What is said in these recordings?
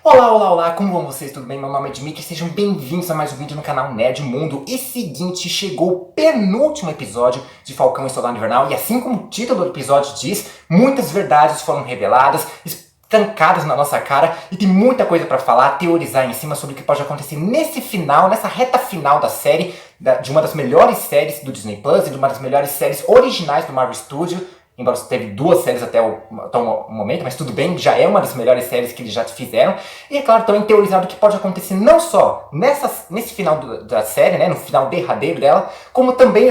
Olá, olá, olá, como vão vocês? Tudo bem? Meu nome é Dmitry, sejam bem-vindos a mais um vídeo no canal Nerd Mundo. E seguinte, chegou o penúltimo episódio de Falcão e Soldado Invernal, e assim como o título do episódio diz, muitas verdades foram reveladas, estancadas na nossa cara, e tem muita coisa pra falar, teorizar em cima sobre o que pode acontecer nesse final, nessa reta final da série, de uma das melhores séries do Disney Plus e de uma das melhores séries originais do Marvel Studios. Embora teve duas séries até o momento, mas tudo bem, já é uma das melhores séries que eles já fizeram. E é claro, também teorizado o que pode acontecer não só nesse final da série, né, no final derradeiro dela, como também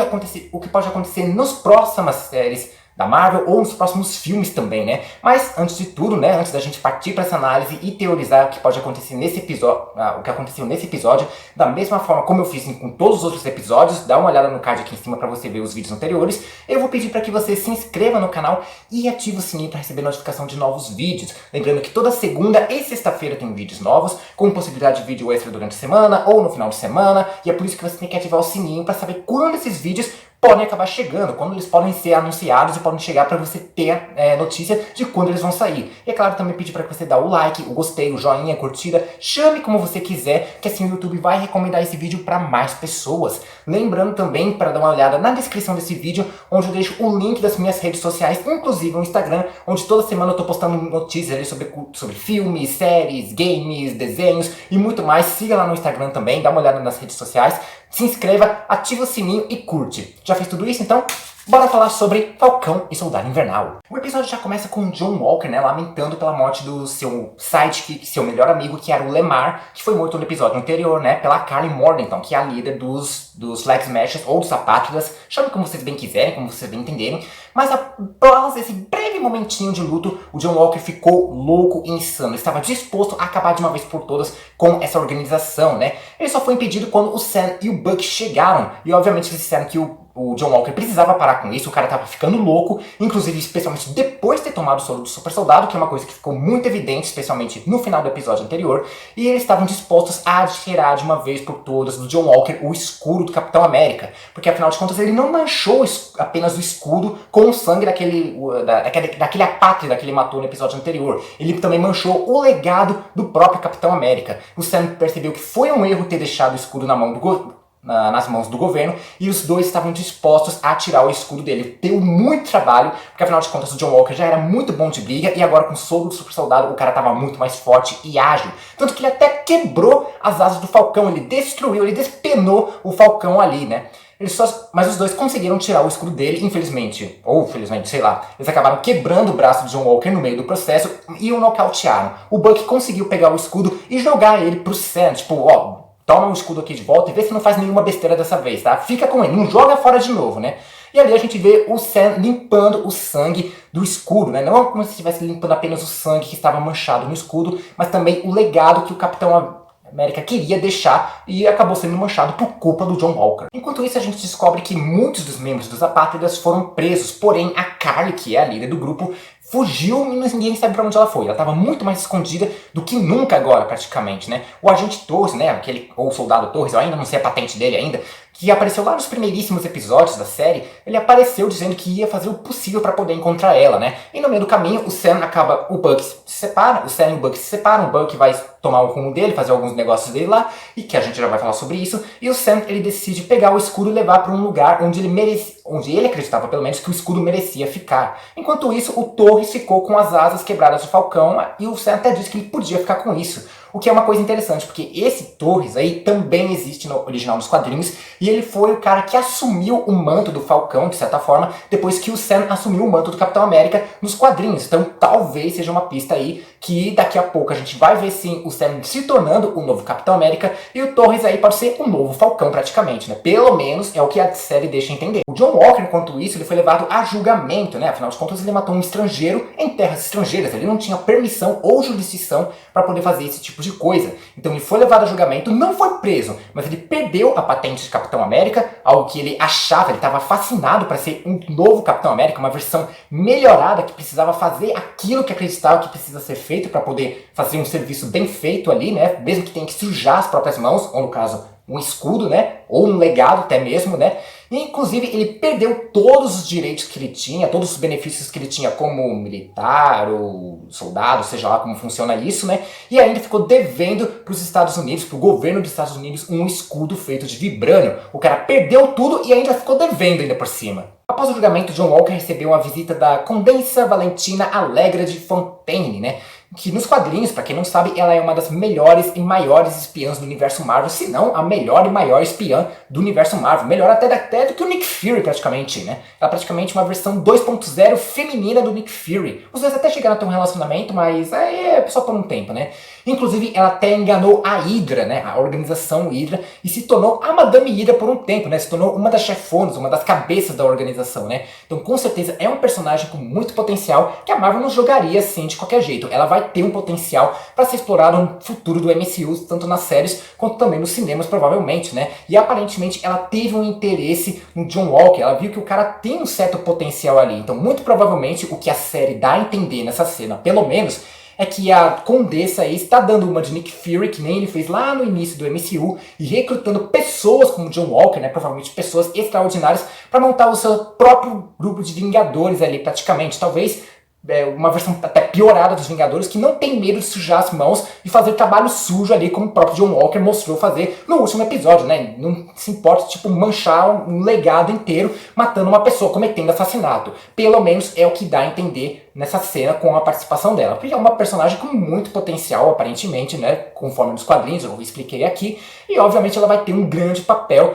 o que pode acontecer nas próximas séries da Marvel ou nos próximos filmes também, né? Mas antes de tudo, né, antes da gente partir para essa análise e teorizar o que pode acontecer nesse episódio, o que aconteceu nesse episódio, da mesma forma como eu fiz com todos os outros episódios, dá uma olhada no card aqui em cima para você ver os vídeos anteriores. Eu vou pedir para que você se inscreva no canal e ative o sininho para receber notificação de novos vídeos. Lembrando que toda segunda e sexta-feira tem vídeos novos, com possibilidade de vídeo extra durante a semana ou no final de semana, e é por isso que você tem que ativar o sininho para saber quando esses vídeos podem acabar chegando, quando eles podem ser anunciados e podem chegar para você ter notícia de quando eles vão sair. E é claro, também pedir para que você dê o like, o gostei, o joinha, a curtida, chame como você quiser, que assim o YouTube vai recomendar esse vídeo para mais pessoas. Lembrando também para dar uma olhada na descrição desse vídeo, onde eu deixo o link das minhas redes sociais, inclusive o Instagram, onde toda semana eu estou postando notícias ali sobre filmes, séries, games, desenhos e muito mais. Siga lá no Instagram também, dá uma olhada nas redes sociais. Se inscreva, ativa o sininho e curte. Já fez tudo isso? Então, bora falar sobre Falcão e Soldado Invernal. O episódio já começa com o John Walker, né, lamentando pela morte do seu sidekick, seu melhor amigo, que era o Lemar, que foi morto no episódio anterior, né, pela Carly Morgenthau, que é a líder dos Flag Smashers, ou dos Apátridas, chame como vocês bem quiserem, como vocês bem entenderem. Mas após esse breve momentinho de luto, o John Walker ficou louco e insano. Ele estava disposto a acabar de uma vez por todas com essa organização, né. Ele só foi impedido quando o Sam e o Buck chegaram, e obviamente eles disseram que o John Walker precisava parar com isso, o cara tava ficando louco, inclusive especialmente depois de ter tomado o soro do super soldado, que é uma coisa que ficou muito evidente, especialmente no final do episódio anterior, e eles estavam dispostos a tirar de uma vez por todas do John Walker o escudo do Capitão América, porque afinal de contas ele não manchou apenas o escudo com o sangue daquele apátrida que ele matou no episódio anterior, ele também manchou o legado do próprio Capitão América. O Sam percebeu que foi um erro ter deixado o escudo nas mãos do governo, e os dois estavam dispostos a tirar o escudo dele. Deu muito trabalho, porque afinal de contas o John Walker já era muito bom de briga, e agora com o soro do super soldado o cara estava muito mais forte e ágil. Tanto que ele até quebrou as asas do Falcão, ele destruiu, ele despenou o Falcão ali, né? Mas os dois conseguiram tirar o escudo dele, infelizmente, ou felizmente, sei lá. Eles acabaram quebrando o braço do John Walker no meio do processo e o nocautearam. O Buck conseguiu pegar o escudo e jogar ele pro Sam, tipo, ó, toma o escudo aqui de volta e vê se não faz nenhuma besteira dessa vez, tá? Fica com ele, não joga fora de novo, né? E ali a gente vê o Sam limpando o sangue do escudo, né? Não como se estivesse limpando apenas o sangue que estava manchado no escudo, mas também o legado que o Capitão América queria deixar e acabou sendo manchado por culpa do John Walker. Enquanto isso, a gente descobre que muitos dos membros dos Apátridas foram presos, porém a Carly, que é a líder do grupo, fugiu e ninguém sabe pra onde ela foi. Ela estava muito mais escondida do que nunca agora, praticamente, né? O agente Torres, né, ou o soldado Torres, eu ainda não sei a patente dele ainda, que apareceu lá nos primeiríssimos episódios da série, ele apareceu dizendo que ia fazer o possível para poder encontrar ela, né? E no meio do caminho, o Sam acaba, o Buck se separa, o Sam e o Buck se separam, o Buck vai tomar o rumo dele, fazer alguns negócios dele lá, e que a gente já vai falar sobre isso, e o Sam, ele decide pegar o escudo e levar para um lugar onde ele acreditava, pelo menos, que o escudo merecia ficar. Enquanto isso, o Torres ficou com as asas quebradas do Falcão, e o Sam até disse que ele podia ficar com isso. O que é uma coisa interessante, porque esse Torres aí também existe no original dos quadrinhos, e ele foi o cara que assumiu o manto do Falcão, de certa forma, depois que o Sam assumiu o manto do Capitão América nos quadrinhos. Então talvez seja uma pista aí que daqui a pouco a gente vai ver sim o Sam se tornando o novo Capitão América, e o Torres aí pode ser o novo Falcão praticamente, né? Pelo menos é o que a série deixa entender. O John Walker, enquanto isso, ele foi levado a julgamento, né? Afinal de contas, ele matou um estrangeiro em terras estrangeiras, ele não tinha permissão ou jurisdição para poder fazer esse tipo de coisa. Então ele foi levado a julgamento, não foi preso, mas ele perdeu a patente de Capitão América, algo que ele achava, ele estava fascinado para ser um novo Capitão América, uma versão melhorada que precisava fazer aquilo que acreditava que precisa ser feito para poder fazer um serviço bem feito ali, né? Mesmo que tenha que sujar as próprias mãos, ou no caso, um escudo, né? Ou um legado até mesmo, né? E, inclusive, ele perdeu todos os direitos que ele tinha, todos os benefícios que ele tinha como militar ou soldado, seja lá como funciona isso, né? E ainda ficou devendo para os Estados Unidos, para o governo dos Estados Unidos, um escudo feito de vibrânio. O cara perdeu tudo e ainda ficou devendo ainda por cima. Após o julgamento, John Walker recebeu uma visita da Condessa Valentina Allegra de Fontaine, né? Que nos quadrinhos, pra quem não sabe, ela é uma das melhores e maiores espiãs do universo Marvel, se não a melhor e maior espiã do universo Marvel. Melhor até do que o Nick Fury, praticamente, né? Ela é praticamente uma versão 2.0 feminina do Nick Fury. Os dois até chegaram a ter um relacionamento, mas é só por um tempo, né? Inclusive, ela até enganou a Hydra, né? A organização Hydra, e se tornou a Madame Hydra por um tempo, né? Se tornou uma das chefonas, uma das cabeças da organização, né? Então, com certeza, é um personagem com muito potencial que a Marvel não jogaria assim de qualquer jeito. Ela vai ter um potencial para ser explorado no futuro do MCU, tanto nas séries quanto também nos cinemas, provavelmente, né? E aparentemente ela teve um interesse no John Walker, ela viu que o cara tem um certo potencial ali. Então, muito provavelmente, o que a série dá a entender nessa cena, pelo menos, é que a Condessa aí está dando uma de Nick Fury, que nem ele fez lá no início do MCU, e recrutando pessoas como John Walker, né, provavelmente pessoas extraordinárias, para montar o seu próprio grupo de Vingadores ali, praticamente. Talvez uma versão até piorada dos Vingadores, que não tem medo de sujar as mãos e fazer trabalho sujo ali, como o próprio John Walker mostrou fazer no último episódio, né? Não se importa, tipo, manchar um legado inteiro matando uma pessoa, cometendo assassinato. Pelo menos é o que dá a entender nessa cena com a participação dela. Porque é uma personagem com muito potencial, aparentemente, né? Conforme nos quadrinhos, eu expliquei aqui. E, obviamente, ela vai ter um grande papel.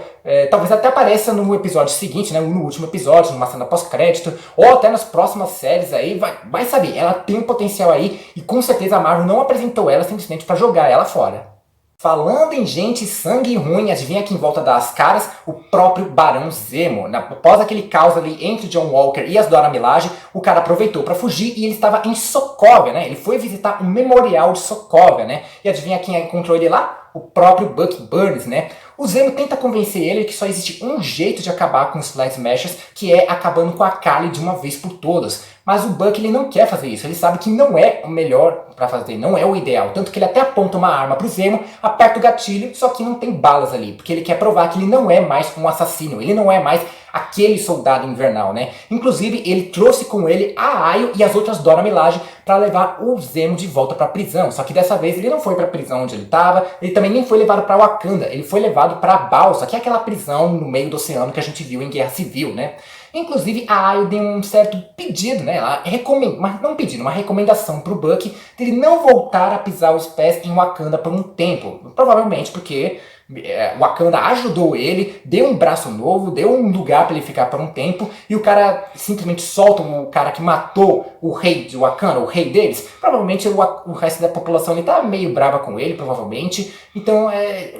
Talvez até apareça no episódio seguinte, né? No último episódio, numa cena pós-crédito. Ou até nas próximas séries aí. Vai saber. Ela tem um potencial aí. E, com certeza, a Marvel não apresentou ela simplesmente para jogar ela fora. Falando em gente sangue ruim, adivinha quem volta das caras? O próprio Barão Zemo. Após aquele caos ali entre John Walker e as Dora Milaje, o cara aproveitou para fugir e ele estava em Sokovia, né? Ele foi visitar um memorial de Sokovia, né? E adivinha quem encontrou ele lá? O próprio Bucky Barnes, né? O Zemo tenta convencer ele que só existe um jeito de acabar com os Flag Smashers, que é acabando com a Karli de uma vez por todas. Mas o Bucky ele não quer fazer isso, ele sabe que não é o melhor para fazer, não é o ideal. Tanto que ele até aponta uma arma pro Zemo, aperta o gatilho, só que não tem balas ali. Porque ele quer provar que ele não é mais um assassino, ele não é mais aquele soldado invernal, né? Inclusive, ele trouxe com ele a Ayo e as outras Dora Milaje para levar o Zemo de volta para a prisão. Só que dessa vez ele não foi para a prisão onde ele estava, ele também nem foi levado para Wakanda, ele foi levado para Balsa, que é aquela prisão no meio do oceano que a gente viu em Guerra Civil, né? Inclusive, a Ayo deu um certo pedido, né? Ela recomenda, não um pedido, uma recomendação pro Bucky dele não voltar a pisar os pés em Wakanda por um tempo. Provavelmente porque Wakanda ajudou ele, deu um braço novo, deu um lugar para ele ficar por um tempo, e o cara simplesmente solta o cara que matou o rei de Wakanda, o rei deles. Provavelmente o resto da população ele tá meio brava com ele, provavelmente. Então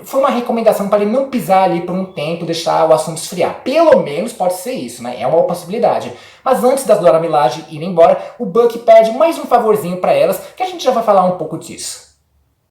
foi uma recomendação para ele não pisar ali por um tempo, deixar o assunto esfriar. Pelo menos pode ser isso, né? É uma possibilidade. Mas antes das Dora Milaje irem embora, o Bucky pede mais um favorzinho para elas, que a gente já vai falar um pouco disso.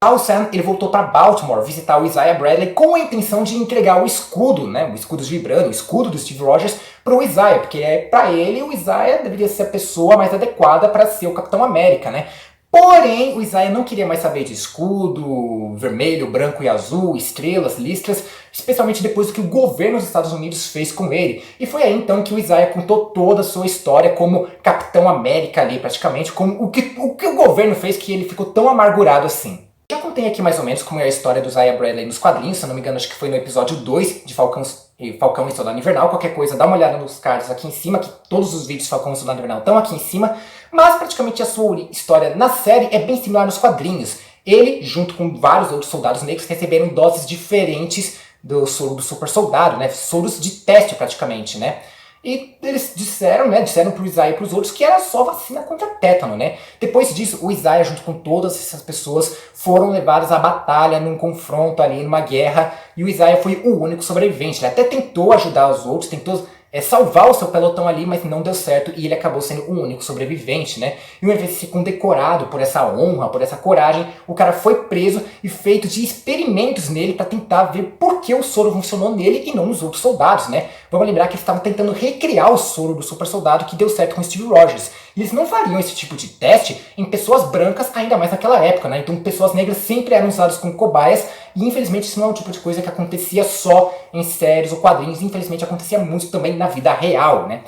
O Sam ele voltou para Baltimore visitar o Isaiah Bradley com a intenção de entregar o escudo, né, o escudo de vibrânio, o escudo do Steve Rogers para o Isaiah, porque para ele o Isaiah deveria ser a pessoa mais adequada para ser o Capitão América, né? Porém, o Isaiah não queria mais saber de escudo, vermelho, branco e azul, estrelas, listras, especialmente depois do que o governo dos Estados Unidos fez com ele. E foi aí então que o Isaiah contou toda a sua história como Capitão América ali, praticamente, como o que o governo fez que ele ficou tão amargurado assim. Já contei aqui mais ou menos como é a história do Isaiah Bradley nos quadrinhos, se eu não me engano acho que foi no episódio 2 de Falcão e Soldado Invernal. Qualquer coisa, dá uma olhada nos cards aqui em cima, que todos os vídeos de Falcão e Soldado Invernal estão aqui em cima. Mas praticamente a sua história na série é bem similar nos quadrinhos. Ele, junto com vários outros soldados negros, receberam doses diferentes do soro do super soldado, né? Soros de teste praticamente, né? E eles disseram pro Isaiah e pros outros que era só vacina contra tétano, né? Depois disso, o Isaiah, junto com todas essas pessoas, foram levados à batalha, num confronto ali, numa guerra, e o Isaiah foi o único sobrevivente. Ele até tentou ajudar os outros, tentou salvar o seu pelotão ali, mas não deu certo e ele acabou sendo o único sobrevivente, né? E ao invés de ser condecorado por essa honra, por essa coragem, o cara foi preso e feito de experimentos nele para tentar ver por que o soro funcionou nele e não nos outros soldados, né? Vamos lembrar que eles estavam tentando recriar o soro do super soldado que deu certo com o Steve Rogers. E eles não fariam esse tipo de teste em pessoas brancas, ainda mais naquela época, né? Então pessoas negras sempre eram usadas como cobaias, e infelizmente isso não é um tipo de coisa que acontecia só em séries ou quadrinhos, infelizmente acontecia muito também na vida real, né?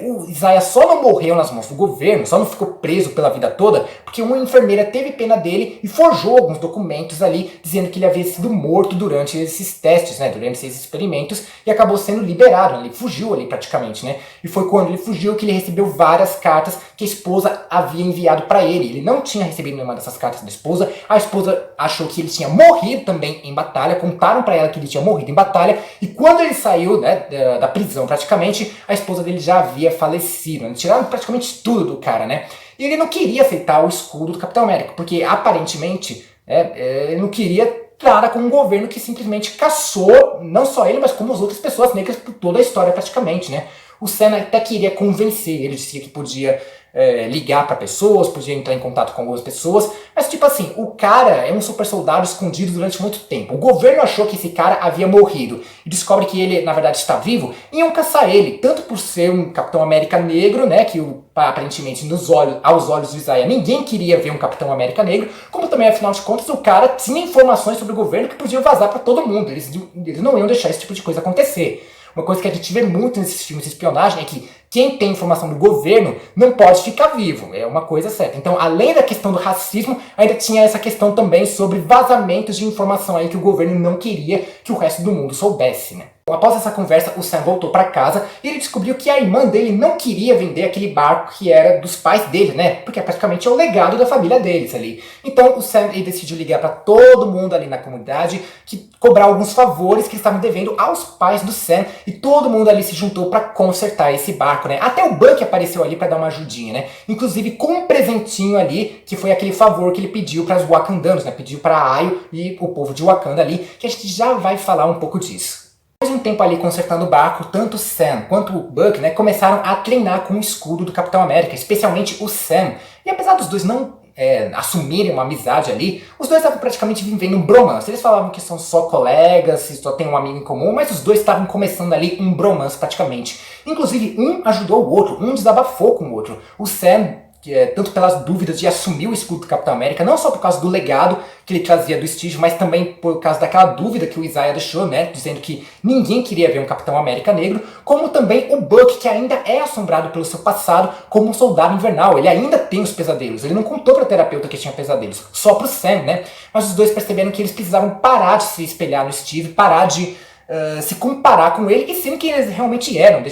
O Isaiah só não morreu nas mãos do governo, só não ficou preso pela vida toda, porque uma enfermeira teve pena dele e forjou alguns documentos ali, dizendo que ele havia sido morto durante esses testes, né, durante esses experimentos, e acabou sendo liberado, ele fugiu ali praticamente, né, e foi quando ele fugiu que ele recebeu várias cartas que a esposa havia enviado para ele. Ele não tinha recebido nenhuma dessas cartas da esposa, a esposa achou que ele tinha morrido também em batalha, contaram para ela que ele tinha morrido em batalha, e quando ele saiu, né, da prisão praticamente, a esposa dele já havia falecido, né? Tiraram praticamente tudo do cara, né? E ele não queria aceitar o escudo do Capitão América, porque aparentemente ele não queria nada com um governo que simplesmente caçou, não só ele, mas como as outras pessoas negras por toda a história praticamente, né? O Sam até queria convencer, ele dizia que podia ligar para pessoas, podia entrar em contato com algumas pessoas, mas tipo assim, o cara é um super soldado escondido durante muito tempo. O governo achou que esse cara havia morrido e descobre que ele na verdade está vivo e iam caçar ele, tanto por ser um Capitão América negro, né, que aparentemente aos olhos do Isaiah ninguém queria ver um Capitão América negro, como também afinal de contas o cara tinha informações sobre o governo que podiam vazar para todo mundo, eles não iam deixar esse tipo de coisa acontecer. Uma coisa que a gente vê muito nesses filmes de espionagem é que quem tem informação do governo não pode ficar vivo, é uma coisa certa. Então, além da questão do racismo, ainda tinha essa questão também sobre vazamentos de informação aí que o governo não queria que o resto do mundo soubesse, né? Após essa conversa, o Sam voltou para casa e ele descobriu que a irmã dele não queria vender aquele barco que era dos pais dele, né? Porque praticamente é o legado da família deles ali. Então o Sam ele decidiu ligar para todo mundo ali na comunidade, cobrar alguns favores que eles estavam devendo aos pais do Sam, e todo mundo ali se juntou para consertar esse barco, né? Até o Bucky apareceu ali para dar uma ajudinha, né? Inclusive com um presentinho ali, que foi aquele favor que ele pediu para os wakandanos, né? Pediu para Ayo e o povo de Wakanda ali, que a gente já vai falar um pouco disso. Depois de um tempo ali consertando o barco, tanto o Sam quanto o Buck, né, começaram a treinar com o escudo do Capitão América, especialmente o Sam. E apesar dos dois não assumirem uma amizade ali, os dois estavam praticamente vivendo um bromance. Eles falavam que são só colegas, só tem um amigo em comum, mas os dois estavam começando ali um bromance praticamente. Inclusive, um ajudou o outro, um desabafou com o outro. O Sam, tanto pelas dúvidas de assumir o escudo do Capitão América, não só por causa do legado que ele trazia do Steve, mas também por causa daquela dúvida que o Isaiah deixou, né, dizendo que ninguém queria ver um Capitão América negro, como também o Buck, que ainda é assombrado pelo seu passado como um soldado invernal. Ele ainda tem os pesadelos, ele não contou para o terapeuta que tinha pesadelos, só pro Sam, né, mas os dois perceberam que eles precisavam parar de se espelhar no Steve, parar de se comparar com ele, e sendo que eles realmente eram.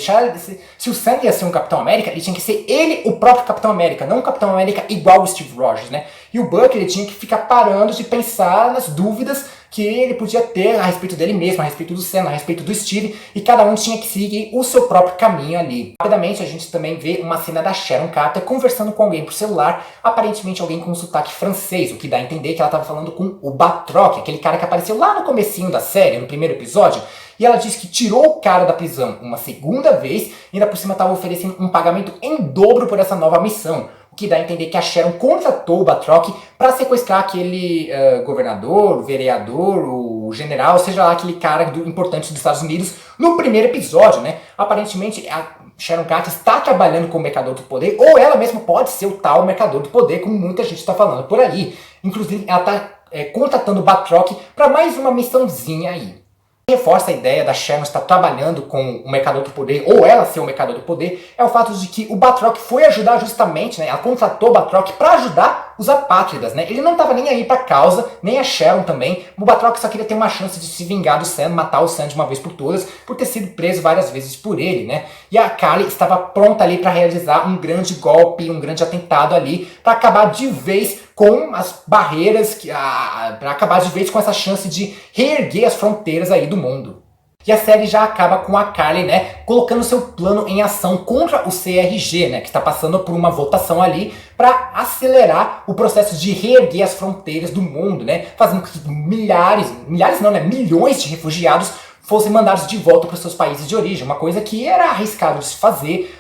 Se o Sam ia ser um Capitão América, ele tinha que ser ele o próprio Capitão América, não um Capitão América igual o Steve Rogers, né? E o Buck, ele tinha que ficar parando de pensar nas dúvidas que ele podia ter a respeito dele mesmo, a respeito do Sam, a respeito do Steve, e cada um tinha que seguir o seu próprio caminho ali. Rapidamente a gente também vê uma cena da Sharon Carter conversando com alguém por celular, aparentemente alguém com um sotaque francês, o que dá a entender que ela estava falando com o Batroc, aquele cara que apareceu lá no comecinho da série, no primeiro episódio, e ela disse que tirou o cara da prisão uma segunda vez e ainda por cima estava oferecendo um pagamento em dobro por essa nova missão. O que dá a entender que a Sharon contratou o Batroc para sequestrar aquele governador, o vereador, o general, seja lá aquele cara importante dos Estados Unidos no primeiro episódio, né? Aparentemente a Sharon Carter está trabalhando com o Mercador do Poder, ou ela mesma pode ser o tal Mercador do Poder, como muita gente está falando por aí. Inclusive ela está contratando o Batroc para mais uma missãozinha aí. Reforça a ideia da Sharon estar trabalhando com o Mercador do Poder, ou ela ser o Mercador do Poder, é o fato de que o Batroc foi ajudar justamente, né, ela contratou o Batroc para ajudar os apátridas, né, ele não estava nem aí para a causa, nem a Sharon também, o Batroc só queria ter uma chance de se vingar do Sam, matar o Sam de uma vez por todas, por ter sido preso várias vezes por ele, né, e a Karli estava pronta ali para realizar um grande golpe, um grande atentado ali, para acabar de vez com as barreiras, para acabar de vez com essa chance de reerguer as fronteiras aí do mundo. E a série já acaba com a Karli, né, colocando seu plano em ação contra o CRG, né, que está passando por uma votação ali para acelerar o processo de reerguer as fronteiras do mundo, né, fazendo com que milhões de refugiados fossem mandados de volta para os seus países de origem, uma coisa que era arriscado de se fazer.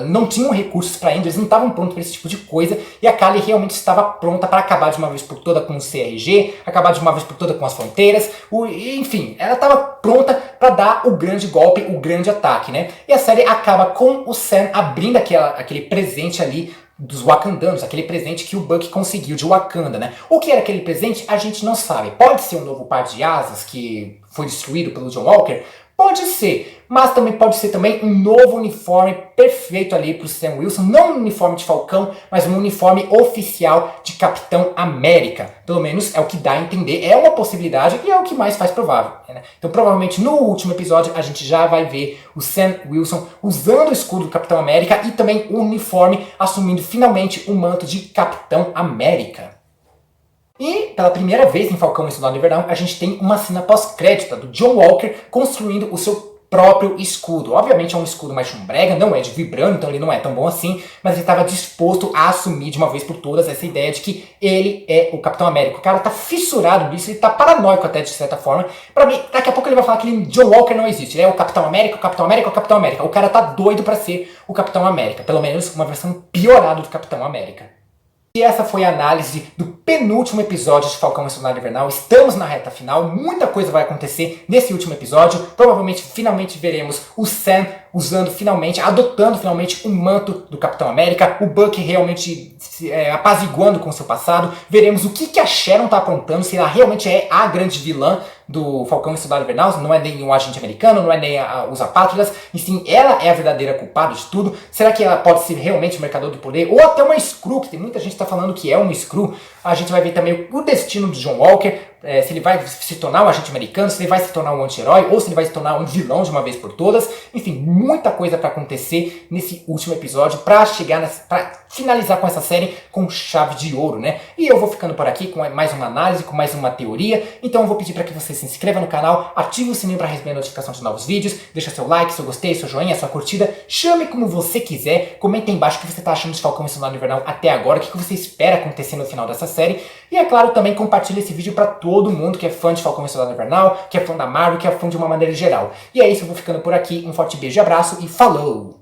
não tinham recursos para ainda, eles não estavam prontos para esse tipo de coisa, e a Kali realmente estava pronta para acabar de uma vez por toda com o CRG, acabar de uma vez por toda com as fronteiras, enfim, ela estava pronta para dar o grande golpe, o grande ataque, né? E a série acaba com o Sam abrindo aquele presente ali dos wakandanos, aquele presente que o Buck conseguiu de Wakanda, né? O que era aquele presente, a gente não sabe. Pode ser um novo par de asas que foi destruído pelo John Walker? Pode ser, mas também pode ser também um novo uniforme perfeito ali para o Sam Wilson, não um uniforme de Falcão, mas um uniforme oficial de Capitão América. Pelo menos é o que dá a entender, é uma possibilidade e é o que mais faz provável, né? Então provavelmente no último episódio a gente já vai ver o Sam Wilson usando o escudo do Capitão América e também o uniforme assumindo finalmente o manto de Capitão América. E, pela primeira vez em Falcão e Soldado Invernal, a gente tem uma cena pós-crédita do John Walker construindo o seu próprio escudo. Obviamente é um escudo mais chumbrega, não é de vibrânio, então ele não é tão bom assim, mas ele estava disposto a assumir de uma vez por todas essa ideia de que ele é o Capitão América. O cara tá fissurado nisso, ele tá paranoico até de certa forma. Pra mim, daqui a pouco ele vai falar que John Walker não existe, ele é o Capitão América, o Capitão América, o Capitão América. O cara tá doido pra ser o Capitão América, pelo menos uma versão piorada do Capitão América. E essa foi a análise do penúltimo episódio de Falcão e Soldado Invernal. Estamos na reta final, muita coisa vai acontecer nesse último episódio. Provavelmente, finalmente veremos o Sam usando finalmente, adotando finalmente o manto do Capitão América. O Buck realmente apaziguando com o seu passado. Veremos o que a Sharon está aprontando, se ela realmente é a grande vilã do Falcão e Soldado Invernal, não é nem um agente americano, não é nem os apátridas, e sim, ela é a verdadeira culpada de tudo. Será que ela pode ser realmente o mercador do poder? Ou até uma Skrull, que tem muita gente que está falando que é uma Skrull. A gente vai ver também o destino do John Walker, se ele vai se tornar um agente americano, se ele vai se tornar um anti-herói, ou se ele vai se tornar um vilão de uma vez por todas. Enfim, muita coisa para acontecer nesse último episódio, para finalizar com essa série com chave de ouro, né? E eu vou ficando por aqui com mais uma análise, com mais uma teoria. Então eu vou pedir para que você se inscreva no canal, ative o sininho para receber a notificação de novos vídeos, deixa seu like, seu gostei, seu joinha, sua curtida, chame como você quiser, comenta aí embaixo o que você está achando de Falcão e Soldado Invernal até agora, o que você espera acontecer no final dessa série. E é claro, também compartilhe esse vídeo para todo mundo que é fã de Falcão e Soldado Invernal, que é fã da Marvel, que é fã de uma maneira geral. E é isso, eu vou ficando por aqui, um forte beijo e abraço e falou!